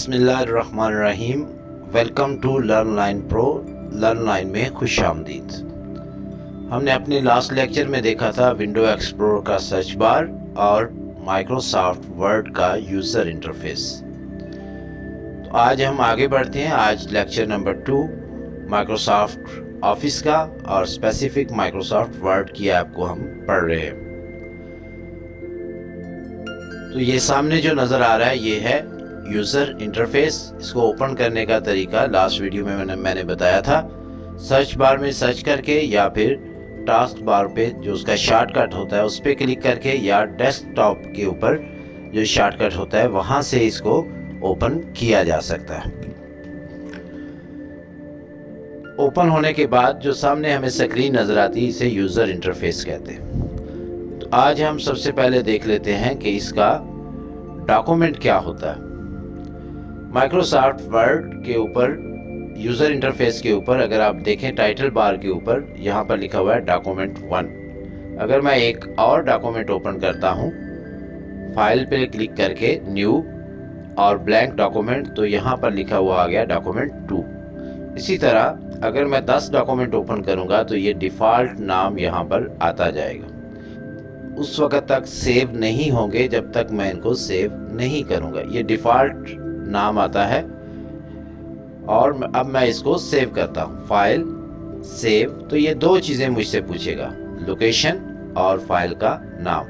बिस्मिल्लाहिर्रहमानिर्रहीम। Welcome to learn line pro. Learn line में खुश आमदीद। हमने अपने लास्ट लेक्चर में देखा था विंडो एक्सप्लोरर का सर्च बार और माइक्रोसॉफ्ट वर्ड का यूज़र इंटरफेस। तो आज हम आगे बढ़ते हैं। आज लेक्चर नंबर 2 माइक्रोसॉफ्ट ऑफिस का और स्पेसिफिक माइक्रोसॉफ्ट वर्ड की ऐप को हम पढ़ रहे हैं। तो ये सामने जो नज़र आ रहा है ये है यूज़र इंटरफेस। इसको ओपन करने का तरीका लास्ट वीडियो में मैंने बताया था। सर्च बार में सर्च करके या फिर टास्क बार पे जो उसका शॉर्टकट होता है उस पर क्लिक करके या डेस्कटॉप के ऊपर जो शॉर्टकट होता है वहाँ से इसको ओपन किया जा सकता है। ओपन होने के बाद जो सामने हमें स्क्रीन नज़र आती है इसे यूज़र इंटरफेस कहते हैं। तो आज हम सबसे पहले देख लेते हैं कि इसका डॉक्यूमेंट क्या होता है। माइक्रोसॉफ्ट वर्ड के ऊपर यूज़र इंटरफेस के ऊपर अगर आप देखें टाइटल बार के ऊपर यहाँ पर लिखा हुआ है डॉक्यूमेंट 1। अगर मैं एक और डॉक्यूमेंट ओपन करता हूँ फाइल पे क्लिक करके न्यू और ब्लैंक डॉक्यूमेंट, तो यहाँ पर लिखा हुआ आ गया डॉक्यूमेंट 2। इसी तरह अगर मैं 10 डॉक्यूमेंट ओपन करूँगा तो ये डिफ़ॉल्ट नाम यहाँ पर आता जाएगा। उस वक्त तक सेव नहीं होंगे जब तक मैं इनको सेव नहीं करूँगा। ये डिफ़ॉल्ट नाम आता है और अब मैं इसको सेव करता हूँ। फाइल सेव, तो ये दो चीज़ें मुझसे पूछेगा, लोकेशन और फाइल का नाम।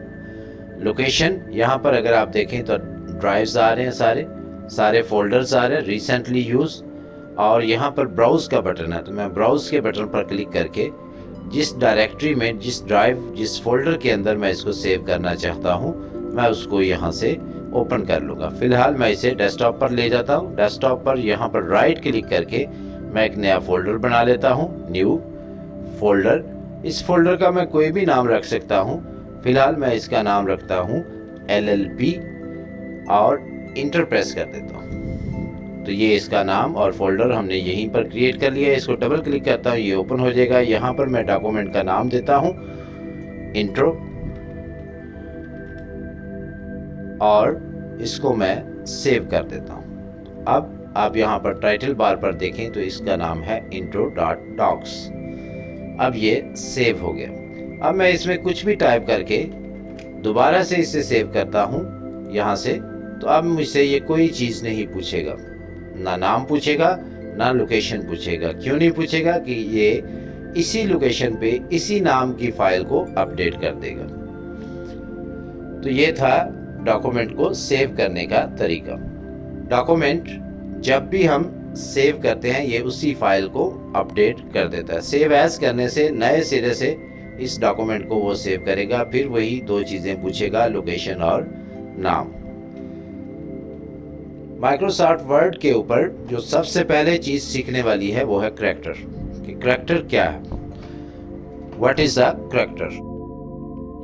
लोकेशन यहाँ पर अगर आप देखें तो ड्राइव्स आ रहे हैं, सारे फोल्डर्स आ रहे हैं, रिसेंटली यूज, और यहाँ पर ब्राउज का बटन है। तो मैं ब्राउज के बटन पर क्लिक करके जिस डायरेक्टरी में, जिस ड्राइव, जिस फोल्डर के अंदर मैं इसको सेव करना चाहता हूँ मैं उसको यहाँ से ओपन कर लूँगा। फिलहाल मैं इसे डेस्कटॉप पर ले जाता हूँ। डेस्कटॉप पर यहाँ पर राइट क्लिक करके मैं एक नया फोल्डर बना लेता हूँ, न्यू फोल्डर। इस फोल्डर का मैं कोई भी नाम रख सकता हूँ। फिलहाल मैं इसका नाम रखता हूँ LLP और इंटर प्रेस कर देता हूँ। तो ये इसका नाम और फोल्डर हमने यहीं पर क्रिएट कर लिया है। इसको डबल क्लिक करता हूँ, ये ओपन हो जाएगा। यहाँ पर मैं डॉक्यूमेंट का नाम देता हूँ इंट्रो और इसको मैं सेव कर देता हूँ। अब आप यहाँ पर टाइटल बार पर देखें तो इसका नाम है intro.docs। अब ये सेव हो गया। अब मैं इसमें कुछ भी टाइप करके दोबारा से इसे सेव करता हूँ यहाँ से, तो अब मुझसे ये कोई चीज़ नहीं पूछेगा, ना नाम पूछेगा ना लोकेशन पूछेगा। क्यों नहीं पूछेगा? कि ये इसी लोकेशन पे इसी नाम की फाइल को अपडेट कर देगा। तो ये था डॉक्यूमेंट को सेव करने का तरीका। डॉक्यूमेंट जब भी हम सेव करते हैं ये उसी फाइल को अपडेट कर देता है। सेव एज करने से नए सिरे से इस डॉक्यूमेंट को वो सेव करेगा। फिर वही दो चीज़ें पूछेगा, लोकेशन और नाम। माइक्रोसॉफ्ट वर्ड के ऊपर जो सबसे पहले चीज़ सीखने वाली है वो है करैक्टर। कि करैक्टर क्या है, व्हाट इज अ करैक्टर।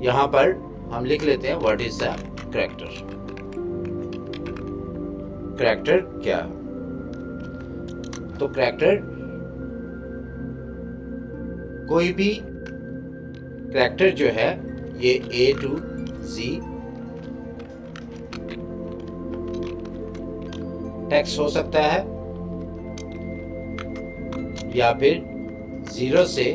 यहाँ पर हम लिख लेते हैं what is a character. Character क्या है? तो करैक्टर कोई भी करैक्टर जो है ये A to Z टेक्स्ट हो सकता है या फिर 0 से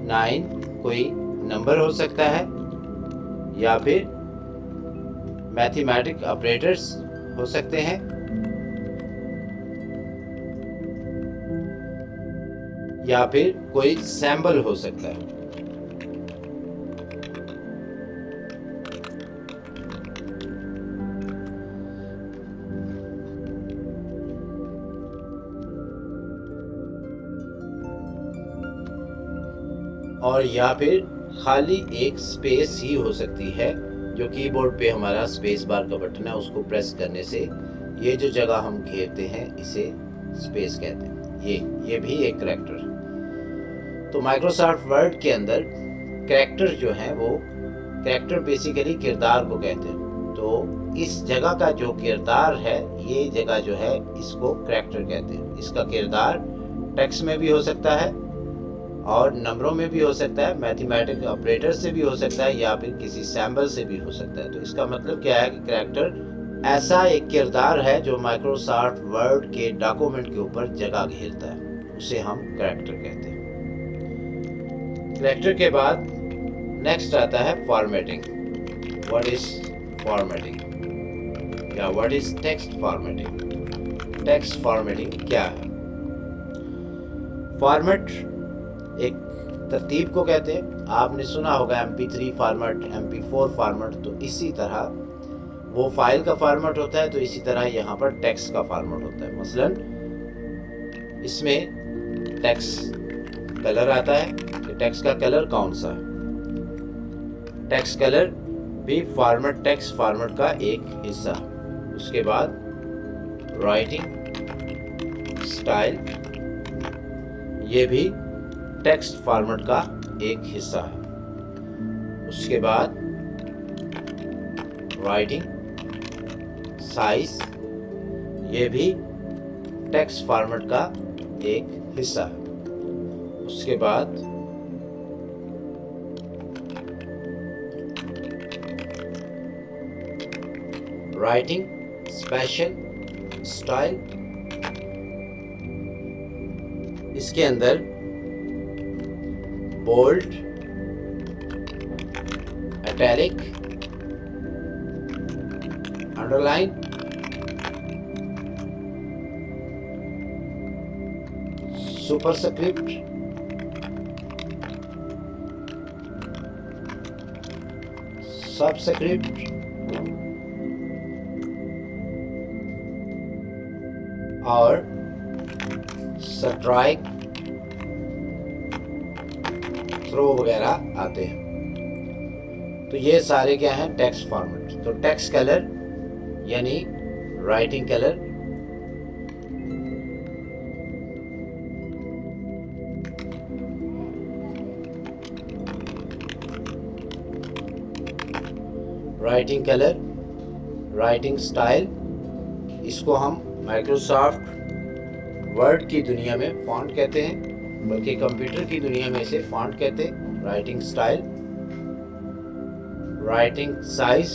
9 कोई नंबर हो सकता है या फिर मैथमेटिक ऑपरेटर्स हो सकते हैं या फिर कोई सिंबल हो सकता है। और या फिर खाली एक स्पेस ही हो सकती है, जो कीबोर्ड पे हमारा स्पेस बार का बटन है उसको प्रेस करने से ये जो जगह हम घेरते हैं इसे स्पेस कहते हैं। ये भी एक करैक्टर है। तो माइक्रोसॉफ्ट वर्ड के अंदर करैक्टर जो है वो करैक्टर बेसिकली किरदार को कहते हैं। तो इस जगह का जो किरदार है ये जगह जो है इसको करैक्टर कहते हैं। इसका किरदार टेक्स्ट में भी हो सकता है और नंबरों में भी हो सकता है, मैथमेटिक ऑपरेटर से भी हो सकता है या फिर किसी सैम्बल से भी हो सकता है। तो इसका मतलब क्या है कि करैक्टर ऐसा एक किरदार है जो माइक्रोसॉफ्ट वर्ड के डॉक्यूमेंट के ऊपर जगह घेरता है, उसे हम कैरेक्टर कहते हैं। कैरेक्टर के बाद नेक्स्ट आता है फॉर्मेटिंग। व्हाट इज फॉर्मेटिंग या what is text formatting? Text formatting क्या है? फॉर्मेट एक तरतीब को कहते हैं। आपने सुना होगा MP3 फॉर्मेट, MP4 फॉर्मेट, तो इसी तरह वो फाइल का फॉर्मेट होता है, तो इसी तरह यहाँ पर टेक्स्ट का फॉर्मेट होता है। मसलन इसमें टेक्स्ट कलर आता है कि टेक्स्ट का कलर कौन सा है। टेक्स्ट कलर भी फॉर्मेट, टेक्स्ट फॉर्मेट का एक हिस्सा। उसके बाद राइटिंग स्टाइल, ये भी टेक्स्ट फॉर्मेट का एक हिस्सा है। उसके बाद राइटिंग साइज, ये भी टेक्स्ट फॉर्मेट का एक हिस्सा है। उसके बाद राइटिंग स्पेशल स्टाइल, इसके अंदर bold, italic, underline, superscript, subscript और स्ट्राइक, थ्रो वगैरह आते हैं। तो ये सारे क्या हैं? Text format. तो टेक्स्ट कलर यानी writing colour, writing colour, writing style, इसको हम माइक्रोसॉफ्ट वर्ड की दुनिया में फॉन्ट कहते हैं, बल्कि कंप्यूटर की दुनिया में इसे फॉन्ट कहते हैं। राइटिंग स्टाइल, राइटिंग साइज,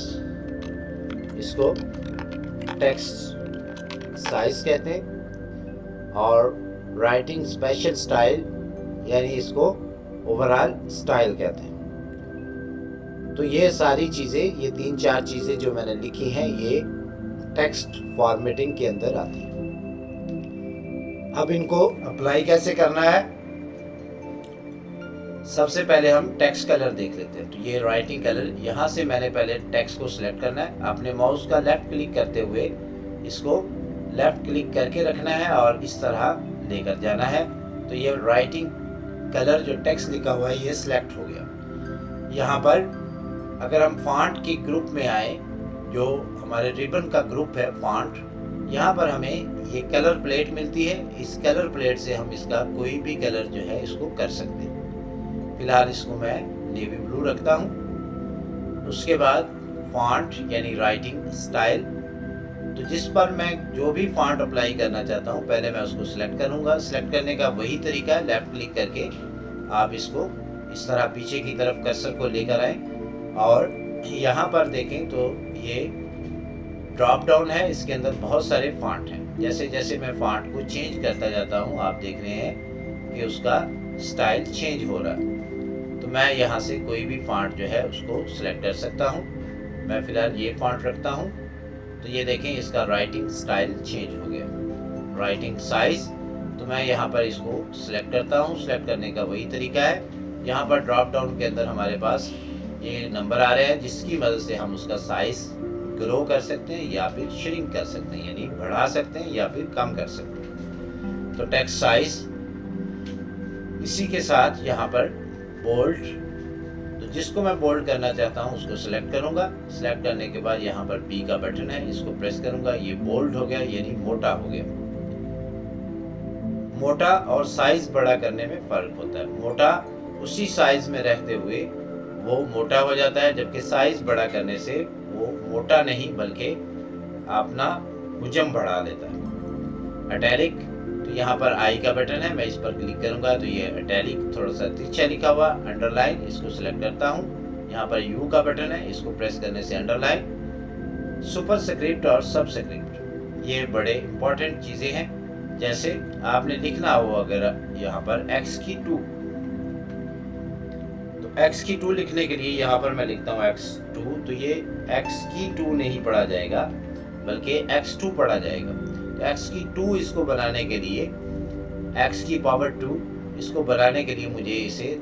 इसको टेक्स्ट साइज कहते हैं, और राइटिंग स्पेशल स्टाइल यानी इसको ओवरऑल स्टाइल कहते हैं। तो ये सारी चीज़ें, ये 3-4 चीज़ें जो मैंने लिखी हैं, ये टेक्स्ट फॉर्मेटिंग के अंदर आती है। अब इनको अप्लाई कैसे करना है? सबसे पहले हम टेक्स्ट कलर देख लेते हैं। तो ये राइटिंग कलर, यहाँ से मैंने पहले टेक्स्ट को सिलेक्ट करना है। अपने माउस का लेफ्ट क्लिक करते हुए इसको लेफ्ट क्लिक करके रखना है और इस तरह लेकर जाना है। तो ये राइटिंग कलर जो टेक्स्ट लिखा हुआ है ये सिलेक्ट हो गया। यहाँ पर अगर हम फॉन्ट की ग्रुप में आए, जो हमारे रिबन का ग्रुप है फॉन्ट, यहाँ पर हमें ये कलर प्लेट मिलती है। इस कलर प्लेट से हम इसका कोई भी कलर जो है इसको कर सकते हैं। फिलहाल इसको मैं नेवी ब्लू रखता हूँ। उसके बाद फॉन्ट यानी राइटिंग स्टाइल, तो जिस पर मैं जो भी फॉन्ट अप्लाई करना चाहता हूँ पहले मैं उसको सिलेक्ट करूँगा। सिलेक्ट करने का वही तरीका है, लेफ्ट क्लिक करके आप इसको इस तरह पीछे की तरफ कर्सर को लेकर आए और यहाँ पर देखें तो ये ड्रॉप डाउन है, इसके अंदर बहुत सारे फॉन्ट हैं। जैसे जैसे मैं फॉन्ट को चेंज करता जाता हूँ आप देख रहे हैं कि उसका स्टाइल चेंज हो रहा है। तो मैं यहाँ से कोई भी फॉन्ट जो है उसको सिलेक्ट कर सकता हूँ। मैं फिलहाल ये फॉन्ट रखता हूँ। तो ये देखें इसका राइटिंग स्टाइल चेंज हो गया। राइटिंग साइज, तो मैं यहाँ पर इसको सिलेक्ट करता हूँ। सिलेक्ट करने का वही तरीका है। यहाँ पर ड्रॉप डाउन के अंदर हमारे पास ये नंबर आ रहे हैं जिसकी मदद से हम उसका साइज ग्रो कर सकते हैं या फिर श्रिंक कर सकते हैं, यानी बढ़ा सकते हैं या फिर कम कर सकते हैं। तो टेक्स्ट साइज, इसी के साथ यहाँ पर बोल्ड, तो जिसको मैं बोल्ड करना चाहता हूँ उसको सिलेक्ट करूँगा। सिलेक्ट करने के बाद यहाँ पर बी का बटन है, इसको प्रेस करूँगा, ये बोल्ड हो गया यानी मोटा हो गया। मोटा और साइज बड़ा करने में फर्क होता है। मोटा उसी साइज में रहते हुए वो मोटा हो जाता है, जबकि साइज बड़ा करने से वो मोटा नहीं बल्कि अपना हुजम बढ़ा लेता है। इटैलिक, तो यहाँ पर आई का बटन है, मैं इस पर क्लिक करूँगा तो ये इटैलिक थोड़ा सा तिरछा लिखा हुआ। अंडरलाइन, इसको सिलेक्ट करता हूँ। यहाँ पर यू का बटन है, इसको प्रेस करने से अंडरलाइन। सुपरस्क्रिप्ट और सबस्क्रिप्ट ये बड़े इंपॉर्टेंट चीज़ें हैं। जैसे आपने लिखना हो अगर यहाँ पर x की 2, तो x की 2 लिखने के लिए यहाँ पर मैं लिखता हूँ x2, तो ये x की 2 नहीं पढ़ा जाएगा बल्कि x2 पढ़ा जाएगा। तो x की 2 इसको बनाने के लिए, x की पावर 2 इसको बनाने के लिए मुझे इसे,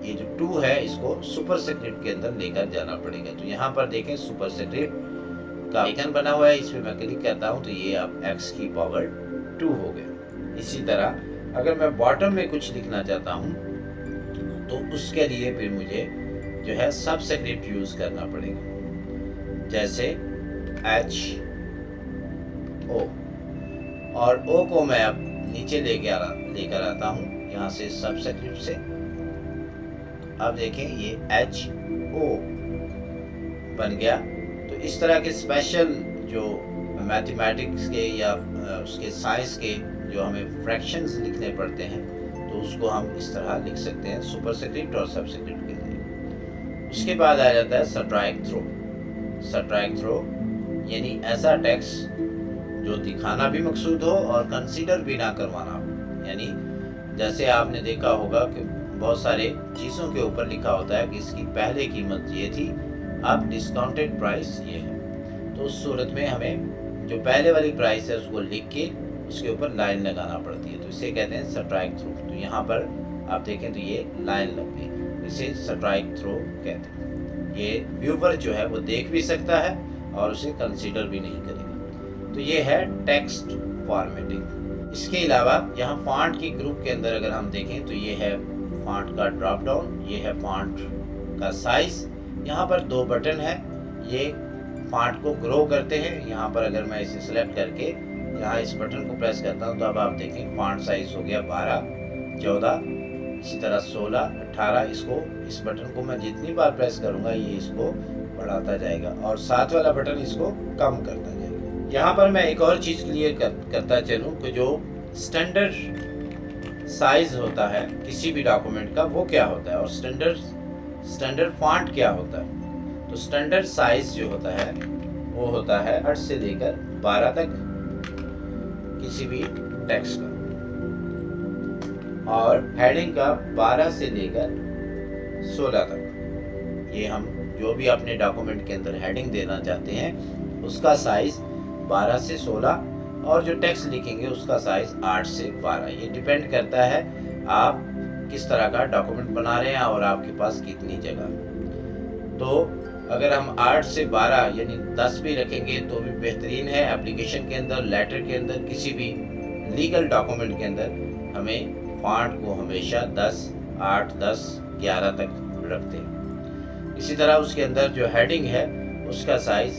ये जो 2 है इसको सुपरस्क्रिप्ट के अंदर लेकर जाना पड़ेगा। तो यहाँ पर देखें सुपरस्क्रिप्ट का आइकन बना हुआ है, इस पर मैं क्लिक करता हूँ तो ये अब x की पावर 2 हो गया। इसी तरह अगर मैं बॉटम में कुछ लिखना चाहता हूँ तो उसके लिए फिर मुझे जो है सबस्क्रिप्ट यूज़ करना पड़ेगा। जैसे HO, और O को मैं अब नीचे लेकर आता हूँ यहाँ से सबस्क्रिप्ट से। अब देखें ये HO बन गया। तो इस तरह के स्पेशल जो मैथमेटिक्स के या उसके साइंस के जो हमें फ्रैक्शंस लिखने पड़ते हैं तो उसको हम इस तरह लिख सकते हैं सुपरस्क्रिप्ट और सबस्क्रिप्ट के लिए। उसके बाद आ जाता है सब्ट्रैक्ट थ्रो। सब्ट्रैक्ट थ्रो यानी ऐसा टेक्स्ट जो दिखाना भी मकसूद हो और कंसीडर भी ना करवाना हो। यानी जैसे आपने देखा होगा कि बहुत सारे चीज़ों के ऊपर लिखा होता है कि इसकी पहले कीमत ये थी, अब डिस्काउंटेड प्राइस ये है। तो उस सूरत में हमें जो पहले वाली प्राइस है उसको लिख के उसके ऊपर लाइन लगाना पड़ती है, तो इसे कहते हैं सब्ट्रैक्ट थ्रो। तो यहाँ पर आप देखें तो ये लाइन लग गई, इसे सब्ट्रैक्ट थ्रो कहते हैं। ये व्यूवर जो है वो देख भी सकता है और उसे कंसीडर भी नहीं करेगा। तो ये है टेक्स्ट फॉर्मेटिंग। इसके अलावा यहाँ फॉन्ट की ग्रुप के अंदर अगर हम देखें तो ये है फॉन्ट का ड्रॉप डाउन, ये है फॉन्ट का साइज। यहाँ पर 2 बटन है, ये फॉन्ट को ग्रो करते हैं। यहाँ पर अगर मैं इसे सिलेक्ट करके यहाँ इस बटन को प्रेस करता हूँ तो अब आप देखें फॉन्ट साइज हो गया 12, 14, इसी तरह 16, 18। इस बटन को मैं जितनी बार प्रेस करूँगा ये इसको बढ़ाता जाएगा और साथ वाला बटन इसको कम करता जाएगा। यहाँ पर मैं एक और चीज़ क्लियर करता चलूँ कि जो स्टैंडर्ड साइज होता है किसी भी डॉक्यूमेंट का वो क्या होता है और स्टैंडर्ड फॉन्ट क्या होता है। तो स्टैंडर्ड साइज जो होता है वो होता है 8 से लेकर 12 तक किसी भी टेक्स्ट का, और हेडिंग का 12 से लेकर 16 तक। ये हम जो भी अपने डॉक्यूमेंट के अंदर हेडिंग देना चाहते हैं उसका साइज 12 से 16, और जो टेक्स्ट लिखेंगे उसका साइज 8 से 12। ये डिपेंड करता है आप किस तरह का डॉक्यूमेंट बना रहे हैं और आपके पास कितनी जगह। तो अगर हम 8 से 12 यानी 10 भी रखेंगे तो भी बेहतरीन है। एप्लीकेशन के अंदर, लेटर के अंदर, किसी भी लीगल डॉक्यूमेंट के अंदर हमें फॉन्ट को हमेशा 10, 8, 10, 11 तक रखते हैं। इसी तरह उसके अंदर जो हेडिंग है उसका साइज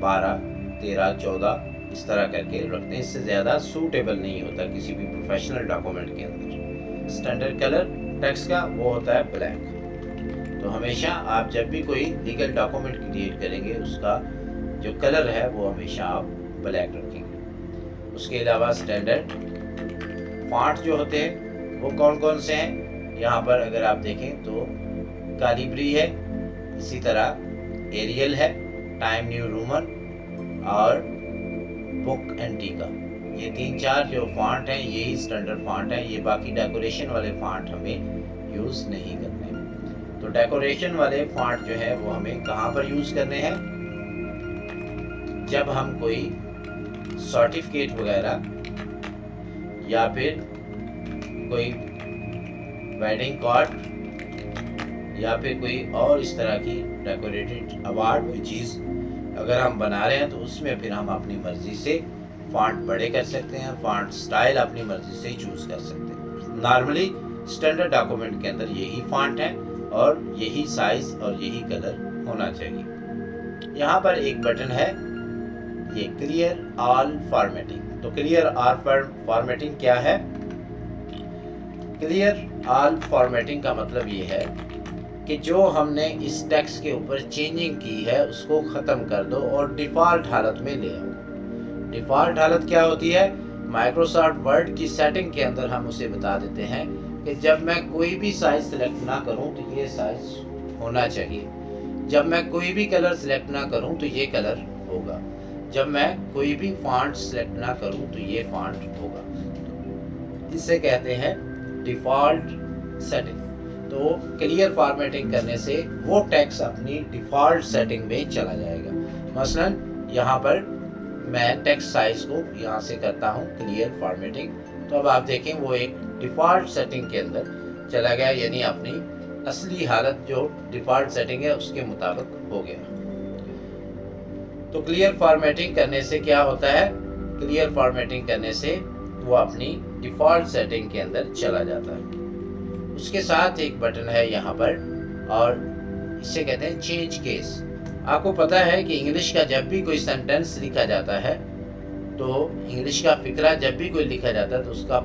12, 13, 14 इस तरह करके रखते हैं। इससे ज़्यादा सूटेबल नहीं होता किसी भी प्रोफेशनल डॉक्यूमेंट के अंदर। स्टैंडर्ड कलर टेक्स्ट का वो होता है ब्लैक। तो हमेशा आप जब भी कोई लीगल डॉक्यूमेंट क्रिएट करेंगे उसका जो कलर है वो हमेशा आप ब्लैक रखेंगे। उसके अलावा स्टैंडर्ड फॉन्ट जो होते हैं वो कौन कौन से हैं, यहाँ पर अगर आप देखें तो कालिब्री है, इसी तरह एरियल है, टाइम न्यू रोमन और बुक एंटीका। ये 3-4 जो फॉन्ट हैं यही स्टैंडर्ड फॉन्ट है। ये बाकी डेकोरेशन वाले फॉन्ट हमें यूज़ नहीं करने। तो डेकोरेशन वाले फॉन्ट जो है वो हमें कहाँ पर यूज़ करने हैं, जब हम कोई सर्टिफिकेट वगैरह या फिर कोई वेडिंग कार्ड या फिर कोई और इस तरह की डेकोरेटेड अवार्ड कोई चीज़ अगर हम बना रहे हैं तो उसमें फिर हम अपनी मर्ज़ी से फॉन्ट बड़े कर सकते हैं, फॉन्ट स्टाइल अपनी मर्ज़ी से ही चूज़ कर सकते हैं। नॉर्मली स्टैंडर्ड डॉक्यूमेंट के अंदर यही फॉन्ट है और यही साइज़ और यही कलर होना चाहिए। यहाँ पर एक बटन है ये क्लियर ऑल फॉर्मेटिंग। तो क्लियर ऑल फॉर्मेटिंग क्या है? क्लियर ऑल फॉर्मेटिंग का मतलब ये है कि जो हमने इस टेक्स्ट के ऊपर चेंजिंग की है उसको ख़त्म कर दो और डिफ़ॉल्ट हालत में ले आओ। डिफ़ॉल्ट हालत क्या होती है? माइक्रोसॉफ्ट वर्ड की सेटिंग के अंदर हम उसे बता देते हैं कि जब मैं कोई भी साइज़ सेलेक्ट ना करूं तो ये साइज़ होना चाहिए, जब मैं कोई भी कलर सेलेक्ट ना करूं तो ये कलर होगा। जब मैं कोई भी फॉन्ट सेलेक्ट ना करूं तो ये फॉन्ट होगा। इसे कहते हैं डिफ़ॉल्ट सेटिंग। तो क्लियर फॉर्मेटिंग करने से वो टेक्स्ट अपनी डिफ़ॉल्ट सेटिंग में चला जाएगा। मसलन यहाँ पर मैं टेक्स्ट साइज को यहाँ से करता हूँ क्लियर फॉर्मेटिंग, तो अब आप देखें वो एक डिफ़ॉल्ट सेटिंग के अंदर चला गया, यानी अपनी असली हालत जो डिफ़ॉल्ट सेटिंग है उसके मुताबिक हो गया। तो क्लियर फॉर्मेटिंग करने से क्या होता है, क्लियर फॉर्मेटिंग करने से वो अपनी डिफ़ॉल्ट सेटिंग के अंदर चला जाता है। उसके साथ एक बटन है यहाँ पर और इसे कहते हैं चेंज केस। आपको पता है कि इंग्लिश का जब भी कोई सेंटेंस लिखा जाता है, तो इंग्लिश का फिक्रा जब भी कोई लिखा जाता है तो उसका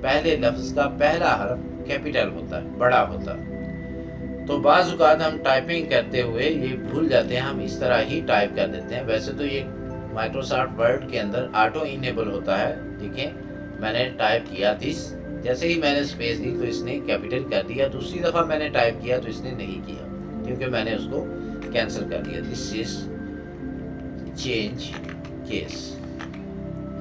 पहले लफ्ज़ का पहला हर्फ कैपिटल होता है, बड़ा होता है। तो बाज़ औक़ात हम टाइपिंग करते हुए ये भूल जाते हैं, हम इस तरह ही टाइप कर देते हैं। वैसे तो ये माइक्रोसॉफ्ट वर्ड के अंदर ऑटो इनेबल होता है। देखें मैंने टाइप किया दिस, जैसे ही मैंने स्पेस दी तो इसने कैपिटल कर दिया। दूसरी दफ़ा मैंने टाइप किया तो इसने नहीं किया, क्योंकि मैंने उसको कैंसिल कर दिया। This is change case.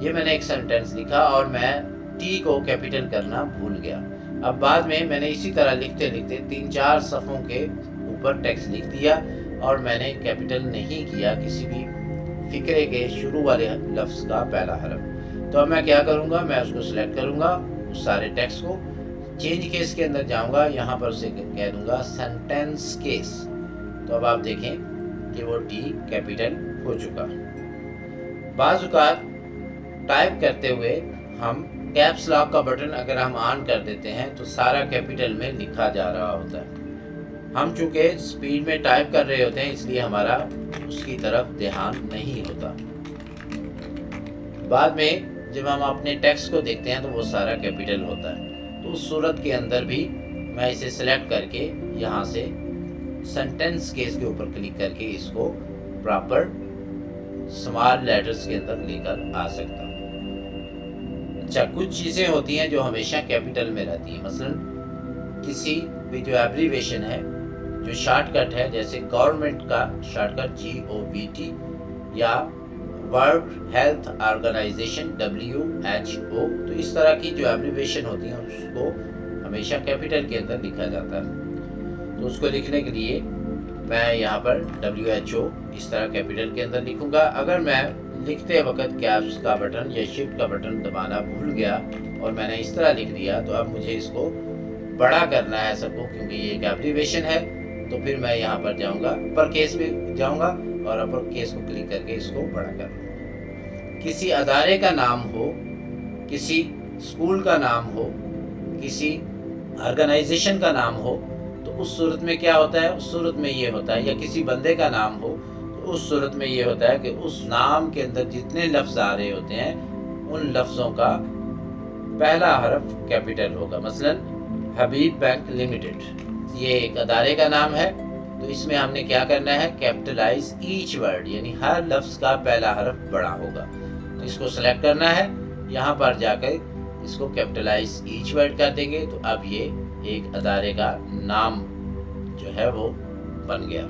ये मैंने एक सेंटेंस लिखा और मैं टी को कैपिटल करना भूल गया। अब बाद में मैंने इसी तरह लिखते लिखते 3-4 सफ़ों के ऊपर टेक्स्ट लिख दिया और मैंने कैपिटल नहीं किया किसी भी फिक्रे के शुरू वाले लफ्ज़ का पहला हरफ। तो अब मैं क्या करूँगा, मैं उसको सिलेक्ट करूँगा, उस सारे टेक्स्ट को चेंज केस के अंदर जाऊँगा, यहाँ पर उसे कह दूँगा सेंटेंस केस। तो अब आप देखें कि वो टी कैपिटल हो चुका। बाज़ औक़ात टाइप करते हुए हम कैप्स लॉक का बटन अगर हम ऑन कर देते हैं तो सारा कैपिटल में लिखा जा रहा होता है। हम चूँकि स्पीड में टाइप कर रहे होते हैं इसलिए हमारा उसकी तरफ ध्यान नहीं होता। बाद में जब हम अपने टेक्स्ट को देखते हैं तो वो सारा कैपिटल होता है। तो उस सूरत के अंदर भी मैं इसे सेलेक्ट करके यहाँ से सेंटेंस केस के ऊपर क्लिक करके इसको प्रॉपर स्मॉल लेटर्स के अंदर लेकर आ सकता हूँ। अच्छा, कुछ चीज़ें होती हैं जो हमेशा कैपिटल में रहती हैं। मसलन किसी भी जो एब्रीवेशन है, जो शॉर्टकट है, जैसे गवर्नमेंट का शॉर्टकट GOVT या वर्ल्ड हेल्थ ऑर्गेनाइजेशन WHO, तो इस तरह की जो एब्रीवेशन होती हैं उसको हमेशा कैपिटल के अंदर लिखा जाता है। तो उसको लिखने के लिए मैं यहाँ पर WHO इस तरह कैपिटल के अंदर लिखूँगा। अगर मैं लिखते वक्त कैप्स का बटन या शिफ्ट का बटन दबाना भूल गया और मैंने इस तरह लिख दिया, तो अब मुझे इसको बड़ा करना है सबको, क्योंकि ये एक एब्रीवेशन है। तो फिर मैं यहाँ पर जाऊँगा, अपर केस में जाऊँगा और अपर केस को क्लिक करके इसको बड़ा करना। किसी अदारे का नाम हो, किसी स्कूल का नाम हो, किसी ऑर्गेनाइजेशन का नाम हो, तो उस सूरत में क्या होता है, उस सूरत में ये होता है, या किसी बंदे का नाम हो तो उस सूरत में ये होता है कि उस नाम के अंदर जितने लफ्ज़ आ रहे होते हैं उन लफ्ज़ों का पहला हरफ कैपिटल होगा। मसलन हबीब बैंक लिमिटेड, ये एक अदारे का नाम है, तो इसमें हमने क्या करना है, कैपिटलाइज ईच वर्ड, यानी हर लफ्ज़ का पहला हरफ बड़ा होगा। तो इसको सेलेक्ट करना है, यहाँ पर जाकर इसको कैपिटलाइज ईच वर्ड कर देंगे, तो अब ये एक अदारे का नाम जो है वो बन गया।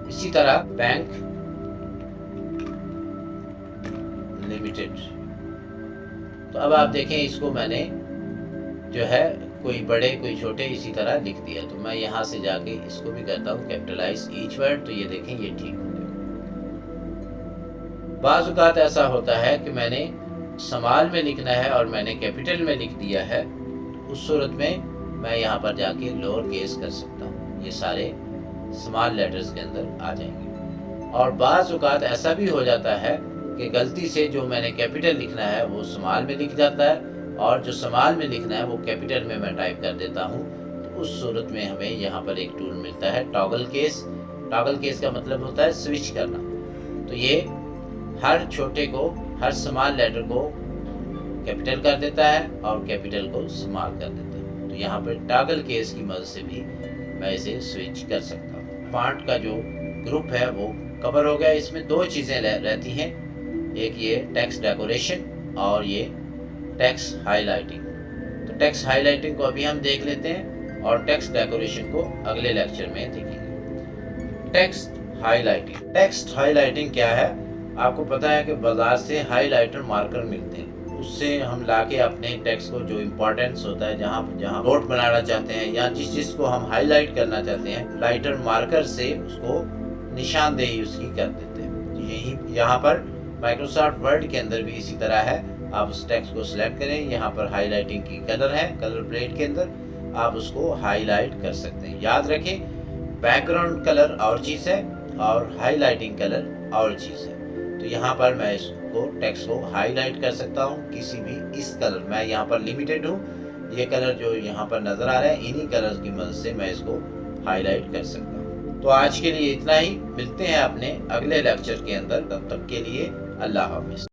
इसी तरह बैंक लिमिटेड। तो अब आप देखें इसको मैंने जो है कोई बड़े कोई छोटे इसी तरह लिख दिया। तो मैं यहाँ से जाके इसको भी करता हूँ कैपिटलाइज ईच वर्ड, तो ये देखें ये ठीक हो गया। बाज़ औक़ात ऐसा होता है कि मैंने स्मॉल में लिखना है और मैंने कैपिटल में लिख दिया है, तो उस सूरत में मैं यहाँ पर जाके लोअर केस कर सकता हूँ, ये सारे स्मॉल लेटर्स के अंदर आ जाएंगे। और बाज़ औक़ात ऐसा भी हो जाता है कि गलती से जो मैंने कैपिटल लिखना है वो स्मॉल में लिख जाता है और जो स्मॉल में लिखना है वो कैपिटल में मैं टाइप कर देता हूँ। तो उस सूरत में हमें यहाँ पर एक टूल मिलता है टॉगल केस। टॉगल केस का मतलब होता है स्विच करना। तो ये हर छोटे को, हर स्मॉल लेटर को कैपिटल कर देता है और कैपिटल को स्मॉल कर देता है। तो यहाँ पर टॉगल केस की मदद से भी मैं इसे स्विच कर सकता हूँ। फॉन्ट का जो ग्रुप है वो कवर हो गया। इसमें दो चीज़ें रहती हैं, एक ये टेक्स्ट डेकोरेशन और ये टेक्स्ट हाइलाइटिंग। तो टेक्स्ट हाइलाइटिंग को अभी हम देख लेते हैं और टेक्स्ट डेकोरेशन को अगले लेक्चर में देखेंगे। Text highlighting. टेक्स्ट हाईलाइटिंग क्या है? आपको पता है कि बाजार से हाईलाइटर मार्कर मिलते हैं, उससे हम लाके अपने टेक्स्ट को जो इम्पोर्टेंस होता है, जहाँ जहाँ नोट बनाना चाहते हैं या जिस चीज़ को हम हाईलाइट करना चाहते हैं, लाइटर मार्कर से उसको निशानदेही उसकी कर देते हैं। तो यही यहाँ पर माइक्रोसॉफ्ट वर्ड के अंदर भी इसी तरह है। आप उस टेक्स्ट को सिलेक्ट करें, यहाँ पर हाईलाइटिंग की कलर है, कलर प्लेट के अंदर आप उसको हाईलाइट कर सकते हैं। याद रखें, बैकग्राउंड कलर और चीज़ है और हाईलाइटिंग कलर और चीज़ है। तो यहाँ पर मैं इसको टेक्स्ट को हाईलाइट कर सकता हूँ किसी भी इस कलर, मैं यहाँ पर लिमिटेड हूँ, ये कलर जो यहाँ पर नज़र आ रहा है, इन्हीं कलर की मदद से मैं इसको हाईलाइट कर सकता हूँ। तो आज के लिए इतना ही, मिलते हैं अपने अगले लेक्चर के अंदर, तब तक के लिए अल्लाह हाफिज़।